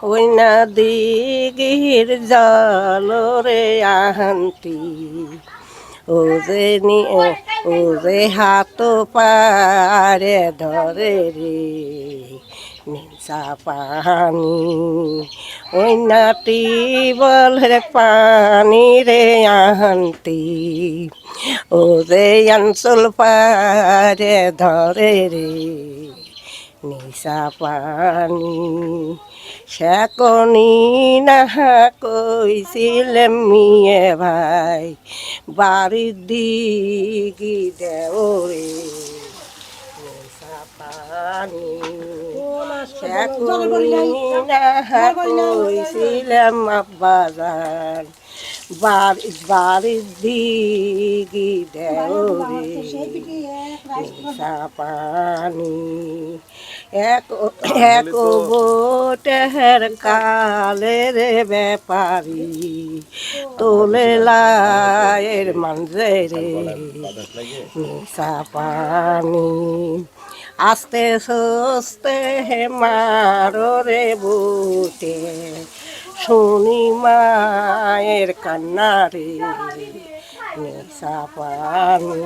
ওই না দিঘির জল রে আহান্তি ও যে ও যে হাত পারে ধরে রে নিশা পানি ওই নাটি বলে পানি রে আহান্তি ও যে অঞ্চল পারে ধরে রে নিশা পানি সেকনি না কইছিলেন মিয়ে ভাই বাড়ির দিকে দেওরে নিশা পানি সেকনি না কইছিলাম আব্বাজান বাড়ির দিকে দেওরে নিশা পানি এক বোটের কালের ব্যাপারী তোলে লায়ের মানজে রে নিশা পানি আস্তে সস্তে মারো রে বুটে শুনি মায়ের কান্না রে নিশা পানি